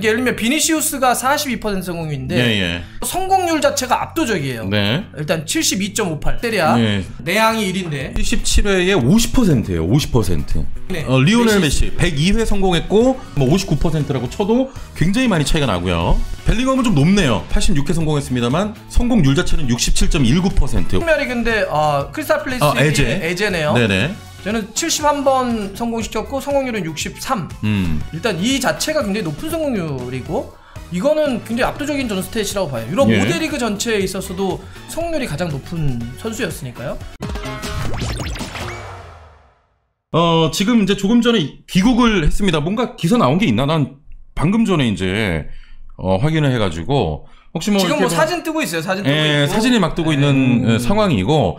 예를 들면 비니시우스가 42% 성공률인데 예. 성공률 자체가 압도적이에요. 네. 일단 72.58 세리아. 네. 내향이 1인데 77회에 50%예요. 50%. 네. 리오넬 메시 102회 성공했고 뭐 59%라고 쳐도 굉장히 많이 차이가 나고요. 벨링엄은 좀 높네요. 86회 성공했습니다만 성공률 자체는 67.19%. 특별히 근데 크리스탈 플레이스의 에제네요. 네네. 저는 71번 성공시켰고 성공률은 63. 일단 이 자체가 굉장히 높은 성공률이고 이거는 굉장히 압도적인 전 스탯이라고 봐요. 유럽 5대 리그 전체에 있어서도 성공률이 가장 높은 선수였으니까요. 지금 이제 조금 전에 귀국을 했습니다. 뭔가 기사 나온 게 있나? 난 방금 전에 이제 확인을 해가지고 혹시 뭐 지금 뭐 사진 뜨고 있어요. 사진 뜨고 있고. 사진이 막 뜨고 있는 상황이고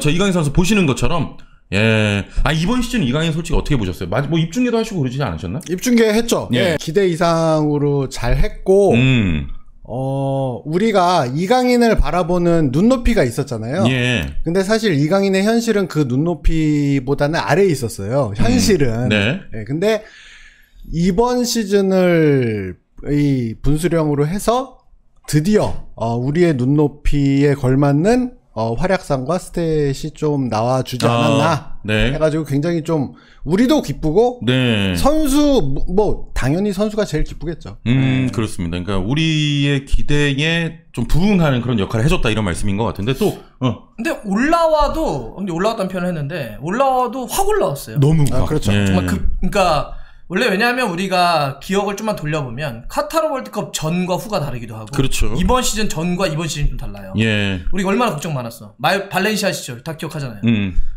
저 이강인 선수 보시는 것처럼 이번 시즌 이강인 솔직히 어떻게 보셨어요? 뭐 입중계도 하시고 그러지 않으셨나? 입중계 했죠. 예. 기대 이상으로 잘 했고 우리가 이강인을 바라보는 눈높이가 있었잖아요. 예. 근데 사실 이강인의 현실은 그 눈높이보다는 아래에 있었어요. 현실은. 네. 예, 근데 이번 시즌을 이 분수령으로 해서 드디어 우리의 눈높이에 걸맞는 활약상과 스탯이 좀 나와주지 않았나 네. 해가지고 굉장히 좀 우리도 기쁘고 네. 선수 뭐 당연히 선수가 제일 기쁘겠죠. 그렇습니다. 그러니까 우리의 기대에 좀 부응하는 그런 역할을 해줬다 이런 말씀인 것 같은데 또 근데 올라왔다는 표현을 했는데 올라와도 확 올라왔어요. 너무 그렇죠. 예. 정말 그러니까 원래 왜냐하면 우리가 기억을 좀만 돌려보면 카타르 월드컵 전과 후가 다르기도 하고 그렇죠. 이번 시즌 전과 이번 시즌 좀 달라요. 예. 우리가 얼마나 걱정 많았어. 발렌시아 시절 다 기억하잖아요.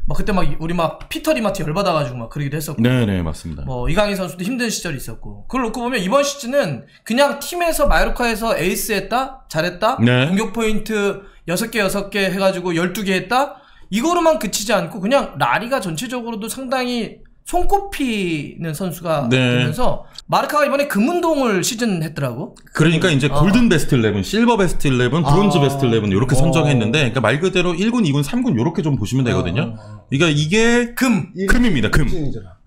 막 그때 우리 피터 리마티 열받아가지고 막 그러기도 했었고. 네네 맞습니다. 이강인 선수도 힘든 시절이 있었고. 그걸 놓고 보면 이번 시즌은 그냥 팀에서 마요르카에서 에이스 했다 잘했다 네. 공격 포인트 6개 해가지고 12개 했다 이거로만 그치지 않고 그냥 라리가 전체적으로도 상당히 손꼽히는 선수가 되면서 마르카가 이번에 금운동을 시즌 했더라고. 그러니까 이제 골든 베스트 11, 실버 베스트 11, 브론즈 베스트 11 이렇게 선정했는데 그러니까 말 그대로 1군, 2군, 3군 이렇게 좀 보시면 되거든요. 그러니까 이게 금입니다. 금.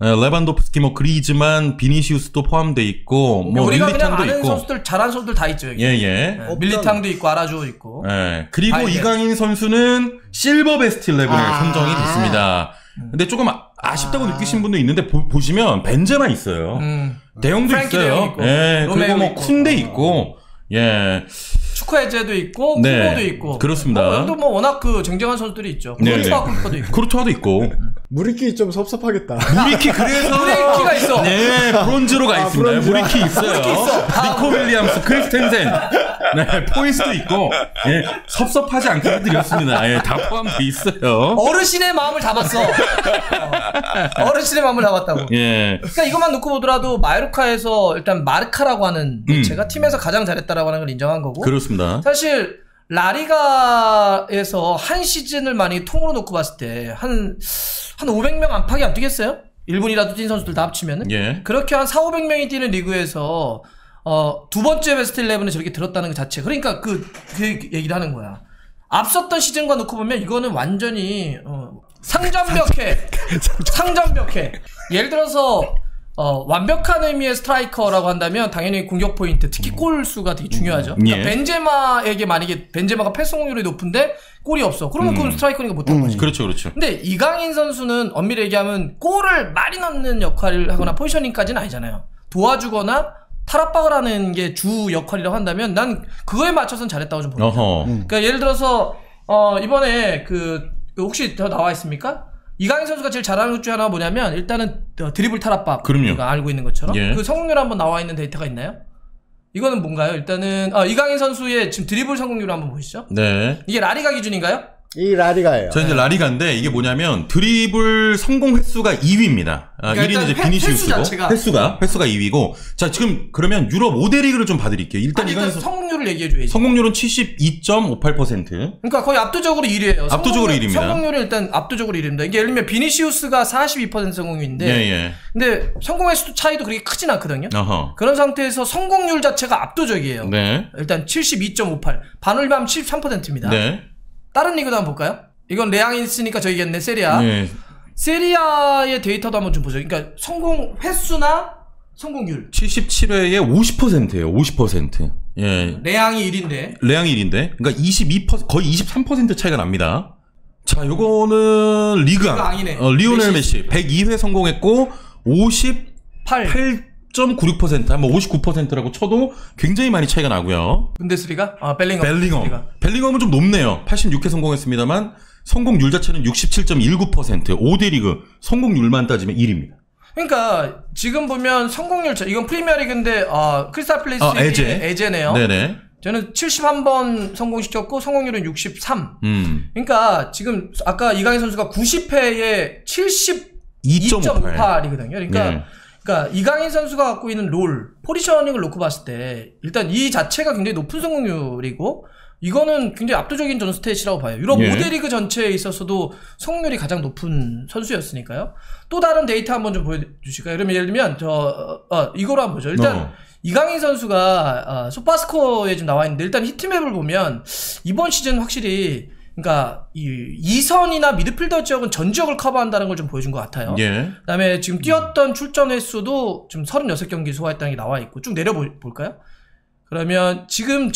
레반도프스키, 그리즈만, 비니시우스도 포함돼 있고 우리가 그냥 밀리탕도 아는 있고. 선수들 잘하는 선수들 다 있죠. 여기. 예. 밀리탕도 있고 아라주도 있고. 그리고 이강인 선수는 실버 베스트 11에 선정이 됐습니다. 근데 조금 아쉽다고 느끼신 분도 있는데 보시면 벤제마 있어요. 대형도 있어요. 그리고 뭐 쿤데 있고. 축구해제도 있고 쿠보도 있고. 그렇습니다. 또 워낙 쟁쟁한 선수들이 있죠. 쿠르투아도 있고. 쿠르투아도 있고. 무리키 좀 섭섭하겠다. 무리키 그래서 무리키가 있어. 브론즈로 가 있습니다. 무리키 있어요. 니코 윌리엄스, 크리스텐센, 포이스도 있고. 섭섭하지 않게 해드렸습니다. 다 포함돼 있어요. 어르신의 마음을 담았어. 어르신의 마음을 담았다고. 그러니까 이것만 놓고 보더라도 마요르카에서 일단 마르카라고 하는 제가 팀에서 가장 잘했다라고 하는 걸 인정한 거고. 그렇습니다. 사실 라리가에서 한 시즌을 많이 통으로 놓고 봤을 때 한 500명 안팎이 안 뛰겠어요? 1분이라도 뛴 선수들 다 합치면은? 그렇게 한 4,500명이 뛰는 리그에서 두 번째 베스트 11에 저렇게 들었다는 것 자체. 그러니까 그 얘기를 하는 거야. 앞섰던 시즌과 놓고 보면 이거는 완전히 상전벽해. 예를 들어서 완벽한 의미의 스트라이커라고 한다면 당연히 공격 포인트, 특히 골 수가 되게 중요하죠. 그러니까 벤제마에게 만약에 벤제마가 패스 성공률이 높은데 골이 없어. 그러면 그건 스트라이커니까 못한 거지. 그렇죠. 근데 이강인 선수는 엄밀히 얘기하면 골을 많이 넣는 역할을 하거나 포지셔닝까지는 아니잖아요. 도와주거나 탈압박을 하는 게 주 역할이라고 한다면 난 그거에 맞춰서는 잘했다고 좀 봅니다. 그러니까 예를 들어서 이번에 혹시 더 나와 있습니까? 이강인 선수가 제일 잘하는 것 중에 하나가 뭐냐면 일단은 드리블 탈압박. 그럼요. 알고 있는 것처럼. 그 성공률 한번 나와 있는 데이터가 있나요? 이거는 뭔가요? 일단은 이강인 선수의 지금 드리블 성공률을 한번 보시죠. 이게 라리가 기준인가요? 이 라리가예요. 저 이제 라리가인데 이게 뭐냐면 드리블 성공 횟수가 2위입니다. 그러니까 1위는 이제 비니시우스고 횟수가 2위고. 자, 지금 그러면 유럽 5대 리그를 좀 봐드릴게요. 일단 이건 성공률을 얘기해줘야지. 성공률은 72.58%. 그러니까 거의 압도적으로 1위예요. 압도적으로 1위입니다. 성공률은 일단 압도적으로 1위입니다. 이게 예를 들면 비니시우스가 42% 성공률인데, 근데 성공 횟수 차이도 그렇게 크진 않거든요. 그런 상태에서 성공률 자체가 압도적이에요. 일단 72.58. 반올림하면 73%입니다. 다른 리그도 한번 볼까요? 이건 레앙이 있으니까 저기겠네. 세리아. 세리아의 데이터도 한번 좀 보죠. 그러니까 성공 횟수나 성공률. 77회에 50%예요. 50%. 예. 레앙이 1인데. 레앙이 1인데. 그러니까 22% 거의 23% 차이가 납니다. 자, 요거는 리그왕. 리오넬 메시 102회 성공했고 58.96% 한 59%라고 쳐도 굉장히 많이 차이가 나고요. 분데스리가? 벨링엄. 벨링엄은 좀 높네요. 86회 성공했습니다만 성공률 자체는 67.19%. 5대 리그 성공률만 따지면 1위입니다. 그러니까 지금 보면 성공률 이건 프리미어리그인데 크리스탈 팰리스의 에제네요. 네네. 저는 71번 성공시켰고 성공률은 63. 그러니까 지금 아까 이강인 선수가 90회에 72.58이거든요. 그러니까 이강인 선수가 갖고 있는 롤 포지셔닝을 놓고 봤을 때 일단 이 자체가 굉장히 높은 성공률이고 이거는 굉장히 압도적인 전 스탯이라고 봐요. 유럽 5대 리그 전체에 있어서도 성공률이 가장 높은 선수였으니까요. 또 다른 데이터 한번 좀 보여주실까요? 그러면 예를 들면 이거로 한번 보죠. 일단 이강인 선수가 소파스코어에 좀 나와 있는데 일단 히트맵을 보면 이번 시즌 확실히 그러니까 이 2선이나 미드필더 지역은 전 지역을 커버한다는 걸 좀 보여준 것 같아요. 그다음에 지금 뛰었던 출전 횟수도 지금 36경기 소화했다는 게 나와 있고 쭉 내려볼까요? 그러면 지금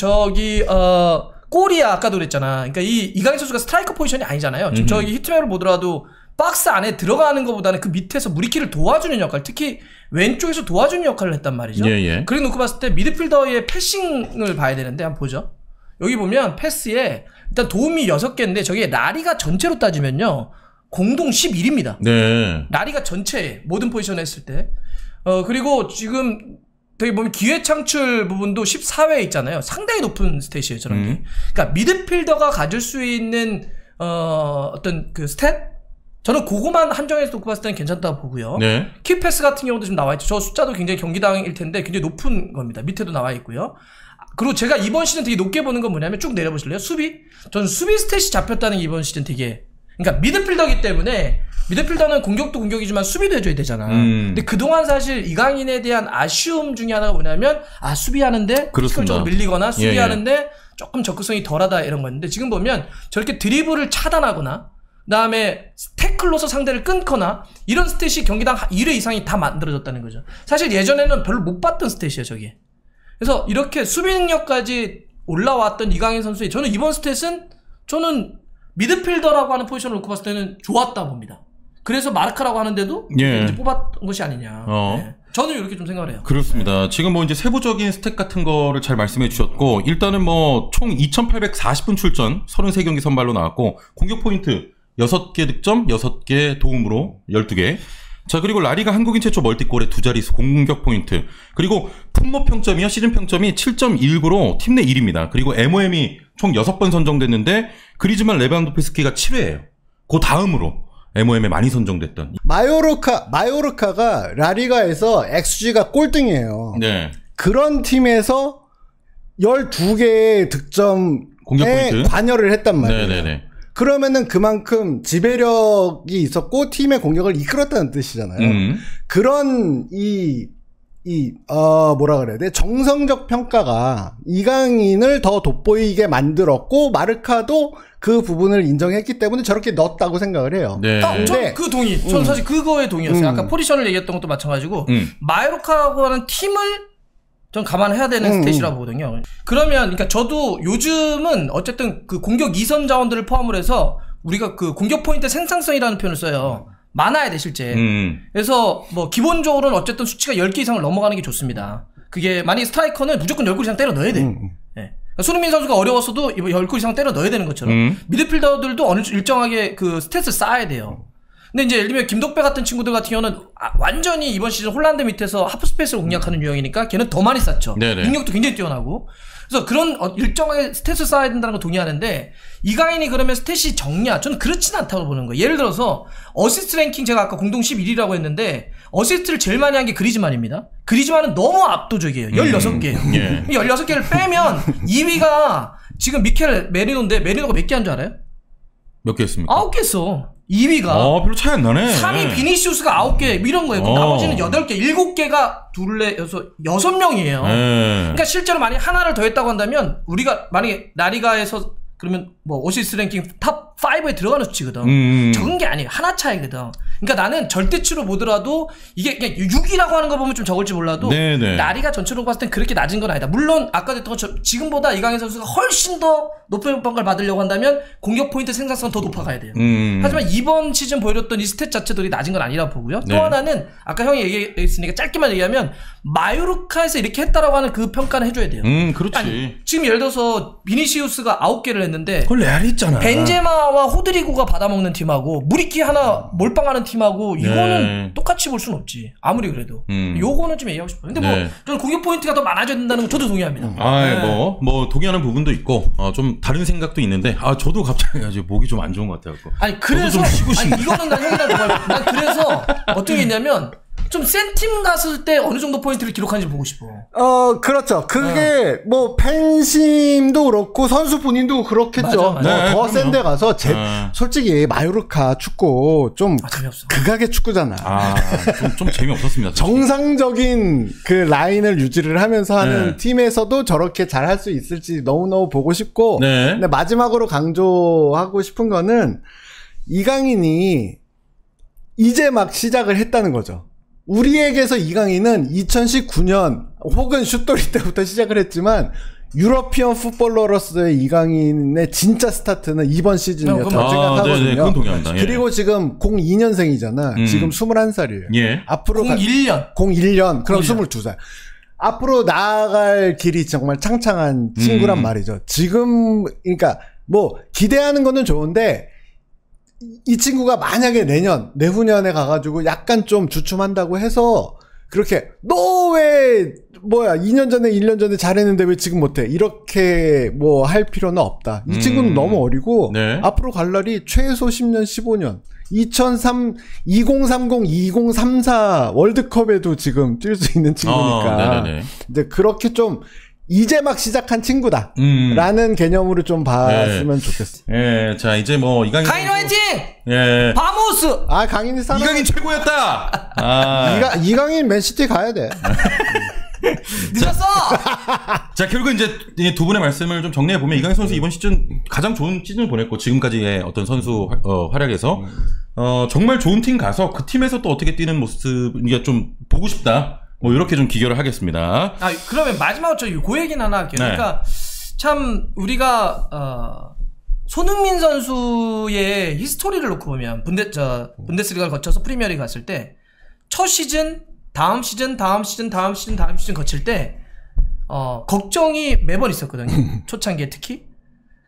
골이야 아까도 그랬잖아. 그러니까 이강인 선수가 스트라이커 포지션이 아니잖아요. 지금 저기 히트맵을 보더라도 박스 안에 들어가는 것보다는 그 밑에서 무리키를 도와주는 역할, 특히 왼쪽에서 도와주는 역할을 했단 말이죠. 그래 놓고 봤을 때 미드필더의 패싱을 봐야 되는데 한번 보죠. 여기 보면 패스에 일단 도움이 6개인데 저게 라리가 전체로 따지면요 공동 11입니다. 라리가 전체 모든 포지션 했을 때 그리고 지금 되게 보면 기회 창출 부분도 14회 있잖아요. 상당히 높은 스탯이에요, 저런 게. 그러니까 미드필더가 가질 수 있는 어떤 그 스탯? 저는 그거만 한정해서 놓고 봤을 때는 괜찮다고 보고요. 킥패스 같은 경우도 지금 나와 있죠. 저 숫자도 굉장히 경기당일 텐데 굉장히 높은 겁니다. 밑에도 나와 있고요. 그리고 제가 이번 시즌 되게 높게 보는 건 뭐냐면 쭉 내려보실래요? 수비? 저는 수비 스탯이 잡혔다는 게 이번 시즌 되게 그러니까 미드필더이기 때문에 미드필더는 공격도 공격이지만 수비도 해줘야 되잖아. 근데 그동안 사실 이강인에 대한 아쉬움 중에 하나가 뭐냐면 수비하는데 피지컬적으로 밀리거나 수비하는데 조금 적극성이 덜하다 이런 거였는데 지금 보면 저렇게 드리블을 차단하거나 그다음에 태클로서 상대를 끊거나 이런 스탯이 경기당 1회 이상이 다 만들어졌다는 거죠. 사실 예전에는 별로 못 봤던 스탯이에요 저게. 그래서 이렇게 수비 능력까지 올라왔던 이강인 선수의 저는 이번 스탯은 저는 미드필더라고 하는 포지션을 놓고 봤을 때는 좋았다 봅니다. 그래서 마르카라고 하는데도 이제 뽑았던 것이 아니냐. 저는 이렇게 좀 생각을 해요. 그렇습니다. 지금 뭐 이제 세부적인 스탯 같은 거를 잘 말씀해 주셨고 일단은 뭐 총 2,840분 출전 33경기 선발로 나왔고 공격 포인트 6개 득점 6개 도움으로 12개. 자 그리고 라리가 한국인 최초 멀티골의 2자릿수 공격 포인트 그리고 품모 평점이요 시즌 평점이 7.19로 팀 내 1위입니다. 그리고 MOM이 총 6번 선정됐는데 그리즈만 레반도프스키가 7회예요. 그 다음으로 MOM에 많이 선정됐던 마요르카가 라리가에서 XG가 꼴등이에요. 그런 팀에서 12개의 득점에 공격 포인트 관여를 했단 말이에요. 그러면은 그만큼 지배력이 있었고 팀의 공격을 이끌었다는 뜻이잖아요. 그런 뭐라 그래야 돼? 정성적 평가가 이강인을 더 돋보이게 만들었고 마르카도 그 부분을 인정했기 때문에 저렇게 넣었다고 생각을 해요. 저는 그 동의. 저는 사실 그거에 동의였어요. 아까 포지션을 얘기했던 것도 마찬가지고 마요르카라고 하는 팀을 전 감안해야 되는 스탯이라고 보거든요. 그러면 그러니까 저도 요즘은 어쨌든 그 공격 2선 자원들을 포함을 해서 우리가 그 공격 포인트 생산성이라는 표현을 써요. 많아야 돼 실제. 그래서 뭐 기본적으로는 어쨌든 수치가 10개 이상을 넘어가는 게 좋습니다. 그게 만약에 스트라이커는 무조건 10골 이상 때려 넣어야 돼. 손흥민 선수가 어려웠어도 10골 이상 때려 넣어야 되는 것처럼 미드필더들도 어느 일정하게 그 스탯을 쌓아야 돼요. 근데 이제 예를 들면 김덕배 같은 친구들 같은 경우는 완전히 이번 시즌 홀란드 밑에서 하프 스페이스를 공략하는 유형이니까 걔는 더 많이 쌓죠. 능력도 굉장히 뛰어나고. 그래서 그런 일정하게 스탯을 쌓아야 된다는 거 동의하는데 이강인이 그러면 스탯이 적냐? 저는 그렇지는 않다고 보는 거예요. 예를 들어서 어시스트 랭킹 제가 아까 공동 11위라고 했는데 어시스트를 제일 많이 한 게 그리즈만입니다. 그리즈만은 너무 압도적이에요. 16개예요. 16개를 빼면 2위가 지금 미켈 메리노인데 메리노가 몇 개 한 줄 알아요? 몇 개 했습니까? 9개 했어. 2위가. 별로 차이 안 나네. 3위 비니시우스가 9개, 이런 거예요. 나머지는 8개, 7개가 둘레, 6명이에요. 그러니까 실제로 만약에 하나를 더 했다고 한다면, 우리가 만약에 라리가에서 그러면 뭐 어시스트 랭킹 탑 5에 들어가는 수치거든. 적은 게 아니에요. 하나 차이거든. 그러니까 나는 절대치로 보더라도 이게 그냥 6이라고 하는 거 보면 좀 적을지 몰라도 나리가 전체로 봤을 땐 그렇게 낮은 건 아니다. 물론 아까 했던 것처럼 지금보다 이강인 선수가 훨씬 더 높은 평가를 받으려고 한다면 공격 포인트 생산성 더 높아가야 돼요. 하지만 이번 시즌 보여줬던 이 스탯 자체도 낮은 건 아니라고 보고요. 또 하나는 아까 형이 얘기했으니까 짧게만 얘기하면 마요르카에서 이렇게 했다라고 하는 그 평가는 해줘야 돼요. 그렇지. 아니, 지금 예를 들어서 비니시우스가 9개를 했는데 그걸 레알이 있잖아. 벤제마와 호드리고가 받아먹는 팀하고 무리키 하나 몰빵하는 팀하고 이거는 똑같이 볼 수는 없지. 아무리 그래도. 요거는 좀 얘기하고 싶어요. 근데 뭐 저는 공격 포인트가 더 많아져야 된다는 건 저도 동의합니다. 뭐 동의하는 부분도 있고 좀 다른 생각도 있는데 저도 갑자기 아주 목이 좀 안 좋은 것 같아요. 아니 그래서 아니 이거는 난 형이랑 난 그래서 어떻게 했냐면 좀 센 팀 갔을 때 어느 정도 포인트를 기록하는지 보고 싶어. 그렇죠. 그게 뭐 팬심도 그렇고 선수 본인도 그렇겠죠. 맞아. 더 센 데 가서 솔직히 마요르카 축구 좀 재미없어. 극악의 축구잖아. 좀 재미없었습니다. 정상적인 그 라인을 유지를 하면서 하는 팀에서도 저렇게 잘할 수 있을지 너무너무 보고 싶고. 근데 마지막으로 강조하고 싶은 거는 이강인이 이제 막 시작을 했다는 거죠. 우리에게서 이강인은 2019년 혹은 슛돌이 때부터 시작을 했지만 유러피언 풋볼러로서의 이강인의 진짜 스타트는 이번 시즌이었다고 생각하거든요. 그건 동의합니다. 그리고 지금 02년생이잖아. 지금 21살이에요. 앞으로 01년. 그럼 22살. 앞으로 나아갈 길이 정말 창창한 친구란 말이죠. 지금 그러니까 뭐 기대하는 거는 좋은데 이 친구가 만약에 내후년에 가가지고 약간 좀 주춤한다고 해서 그렇게 너 왜 2년 전에 1년 전에 잘했는데 왜 지금 못해 이렇게 뭐 할 필요는 없다. 이 친구는 너무 어리고 앞으로 갈 날이 최소 10년 15년 2030 2034 월드컵에도 지금 뛸 수 있는 친구니까 이제 그렇게 좀 이제 막 시작한 친구다. 라는 개념으로 좀 봤으면 좋겠어. 자, 이제 뭐, 이강인. 강인 화이팅! 바모스! 강인이 사람. 이강인 최고였다! 이강인 맨시티 가야 돼. 늦었어! 자, 결국 이제 두 분의 말씀을 좀 정리해보면, 이강인 선수 이번 시즌 가장 좋은 시즌을 보냈고, 지금까지의 어떤 선수 활약에서, 정말 좋은 팀 가서 그 팀에서 또 어떻게 뛰는 모습, 이게 좀 보고 싶다. 뭐 이렇게 좀 기결을 하겠습니다. 그러면 마지막으로 저 그 얘기는 하나 할게요. 그러니까 참 우리가 손흥민 선수의 히스토리를 놓고 보면 분데스리가를 거쳐서 프리미어리그 갔을 때 첫 시즌, 다음 시즌 거칠 때 걱정이 매번 있었거든요. 초창기에 특히.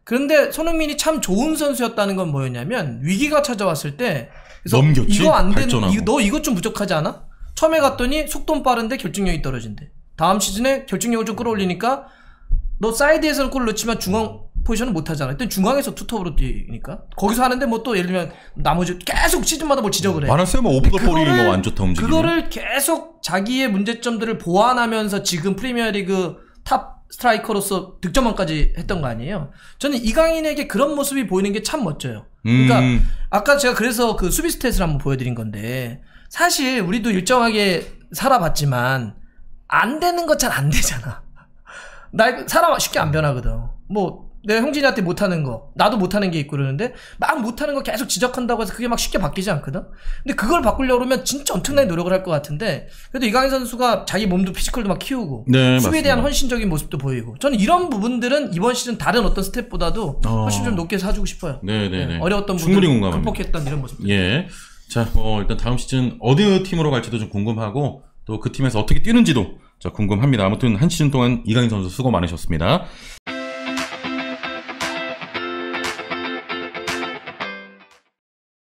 그런데 손흥민이 참 좋은 선수였다는 건 뭐였냐면 위기가 찾아왔을 때 넘겼지. 이거 안 되는 발전하고. 너 이것 좀 부족하지 않아? 처음에 갔더니 속도는 빠른데 결정력이 떨어진대. 다음 시즌에 결정력을 좀 끌어올리니까 너 사이드에서는 골을 넣지만 중앙 포지션은 못하잖아. 일단 중앙에서 투톱으로 뛰니까 거기서 하는데 뭐 또 예를 들면 나머지 계속 시즌마다 뭐 지적을 해. 많았어요. 뭐 오프 더 볼이 뭐 안 좋다 움직이는. 그거를 계속 자기의 문제점들을 보완하면서 지금 프리미어리그 탑 스트라이커로서 득점왕까지 했던 거 아니에요. 저는 이강인에게 그런 모습이 보이는 게 참 멋져요. 그러니까 아까 제가 그래서 그 수비 스탯을 한번 보여드린 건데 사실 우리도 일정하게 살아봤지만 안 되는 거 잘 안 되잖아. 나 사람 쉽게 안 변하거든. 뭐 내가 형진이한테 못하는 거 나도 못하는 게 있고 그러는데 막 못하는 거 계속 지적한다고 해서 그게 막 쉽게 바뀌지 않거든. 근데 그걸 바꾸려고 그러면 진짜 엄청나게 노력을 할 것 같은데 그래도 이강인 선수가 자기 몸도 피지컬도 막 키우고 수비에 대한 헌신적인 모습도 보이고 저는 이런 부분들은 이번 시즌 다른 어떤 스텝보다도 훨씬 좀 높게 사주고 싶어요. 어려웠던 부분을 극복했던 이런 모습. 자, 일단 다음 시즌 어느 팀으로 갈지도 좀 궁금하고 또 그 팀에서 어떻게 뛰는지도 궁금합니다. 아무튼 한 시즌 동안 이강인 선수 수고 많으셨습니다.